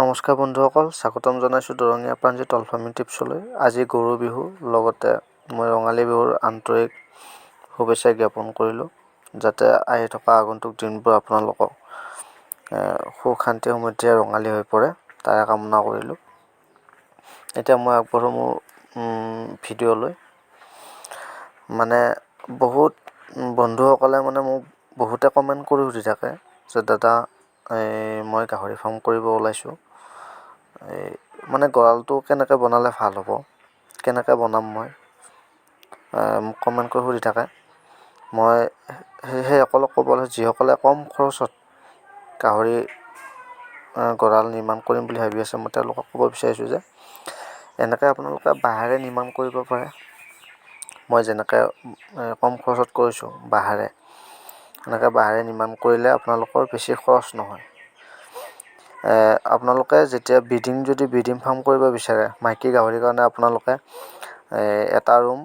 নমস্কাৰ বন্ধুসকল, স্বাগতম জনাইছোঁ দৰঙীয়া প্ৰাঞ্জিত অল ফাৰ্মিং টিপছলৈ। আজি গৰু বিহু, লগতে মই ৰঙালী বিহুৰ আন্তৰিক শুভেচ্ছা জ্ঞাপন কৰিলোঁ। যাতে আহি থকা আগন্তুক দিনবোৰ আপোনালোকক সুখ শান্তি সমৃদ্ধিৰে ৰঙালী হৈ পৰে, তাৰে কামনা কৰিলোঁ। এতিয়া মই আগবাঢ়োঁ মোৰ ভিডিঅ'লৈ। মানে বহুত বন্ধুসকলে মোক বহুতে কমেণ্ট কৰি সুধি থাকে যে দাদা মই গাহৰি ফাৰ্ম কৰিব ওলাইছোঁ, মানে গঁৰালটো কেনেকৈ বনালে ভাল হ'ব, কেনেকৈ বনাম মই, মোক কমেণ্ট কৰি সুধি থাকে। মই সেইসকলক ক'ব লৈছোঁ যিসকলে কম খৰচত গাহৰি গঁৰাল নিৰ্মাণ কৰিম বুলি ভাবি আছে। মই তেওঁলোকক ক'ব বিচাৰিছোঁ যে এনেকৈ আপোনালোকে বাঁহেৰে নিৰ্মাণ কৰিব পাৰে। মই যেনেকৈ কম খৰচত কৰিছোঁ বাঁহেৰে, এনেকৈ বাঁহেৰে নিৰ্মাণ কৰিলে আপোনালোকৰ বেছি খৰচ নহয়। আপোনালোকে যেতিয়া যদি ব্ৰিডিং ফাৰ্ম কৰিব বিচাৰে, মাইকী গাহৰিৰ কাৰণে আপোনালোকে এটা ৰুম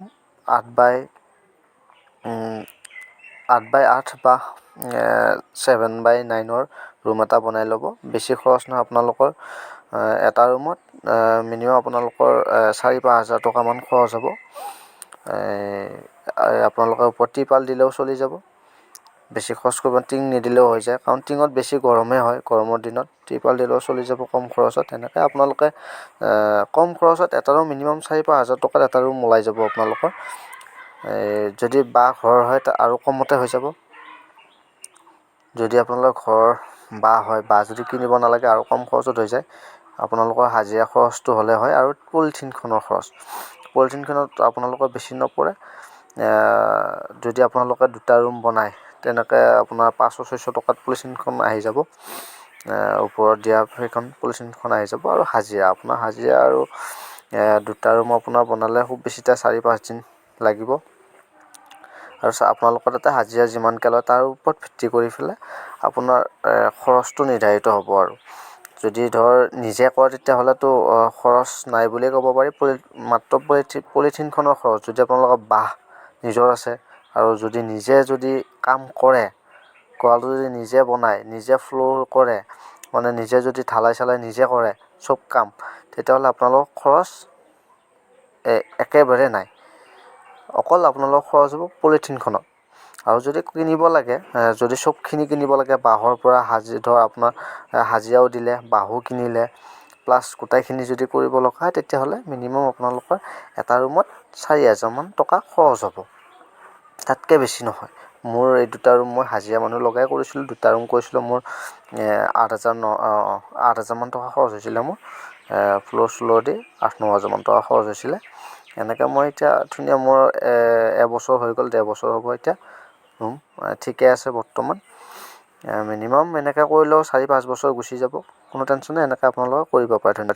8x8 বা 7x9 ৰুম এটা বনাই ল'ব। বেছি খৰচ নহয় আপোনালোকৰ। এটা ৰুমত মিনিমাম আপোনালোকৰ 4-5 হাজাৰ টকামান খৰচ হ'ব। আপোনালোকে ওপৰত ত্ৰিপাল দিলেও চলি যাব, বেছি খৰচ কৰিব, টিং নিদিলেও হৈ যায়, কাৰণ টিঙত বেছি গৰমেই হয় গৰমৰ দিনত। ত্ৰিপাল দিলেও চলি যাব কম খৰচত। তেনেকৈ আপোনালোকে কম খৰচত এটা ৰুম মিনিমাম 4-5 হাজাৰ টকাত এটা ৰুম ওলাই যাব আপোনালোকৰ। যদি বাঁহ ঘৰ হয় আৰু কমতে হৈ যাব। যদি আপোনালোকৰ ঘৰ বাঁহ হয়, বাঁহ যদি কিনিব নালাগে আৰু কম খৰচত হৈ যায়। আপোনালোকৰ হাজিৰা খৰচটো হ'লে হয়, আৰু পলিথিনখনৰ খৰচ, পলিথিনখনত আপোনালোকৰ বেছি নপৰে। যদি আপোনালোকে দুটা ৰুম বনায়, তেনেকৈ আপোনাৰ 500-600 টকাত পলিথিনখন আহি যাব। ওপৰত দিয়া সেইখন পলিথিনখন আহি যাব। আৰু হাজিৰা আৰু দুটা ৰুম আপোনাৰ বনালে খুব বেছি 4-5 দিন লাগিব। আৰু আপোনালোকৰ তাতে হাজিৰা যিমানকৈ লয় তাৰ ওপৰত ভিত্তি কৰি পেলাই আপোনাৰ খৰচটো নিৰ্ধাৰিত হ'ব। আৰু যদি নিজে কৰে তেতিয়াহ'লেতো খৰচ নাই বুলিয়ে ক'ব পাৰি। মাত্ৰ পলিথিনখনৰ খৰচ। যদি আপোনালোকৰ বাঁহ নিজৰ আছে আৰু যদি কাম কৰে, গঁৰালটো যদি নিজে বনায়, নিজে ফ্ল'ৰ কৰে, মানে নিজে যদি ঢালাই চালাই নিজে কৰে চব কাম, তেতিয়াহ'লে আপোনালোকৰ খৰচ একেবাৰে নাই। অকল আপোনালোকৰ খৰচ হ'ব পলিথিনখনত। আৰু যদি কিনিব লাগে, যদি চবখিনি কিনিব লাগে বাঁহৰ পৰা আপোনাৰ হাজিৰাও দিলে, বাঁহো কিনিলে, প্লাছ গোটাইখিনি যদি কৰিব লগা হয়, তেতিয়াহ'লে মিনিমাম আপোনালোকৰ এটা ৰুমত 4 হাজাৰমান টকা খৰচ হ'ব, তাতকৈ বেছি নহয়। মোৰ এই দুটা ৰুম মই হাজিৰা মানুহ লগাই কৰিছিলোঁ। দুটা ৰুম কৰিছিলোঁ, মোৰ 8 হাজাৰমান টকা খৰচ হৈছিলে। মোৰ ফ্ল'ৰ দি 8-9 হাজাৰমান টকা খৰচ হৈছিলে। এনেকৈ মই এতিয়া ধুনীয়া, মোৰ এবছৰ হৈ গ'ল, 1.5 বছৰ হ'ব এতিয়া ৰুম ঠিকে আছে বৰ্তমান। মিনিমাম এনেকৈ কৰিলেও 4-5 বছৰ গুচি যাব, কোনো টেনশ্যন নাই। এনেকৈ আপোনালোকে কৰিব পাৰে। ধন্যবাদ।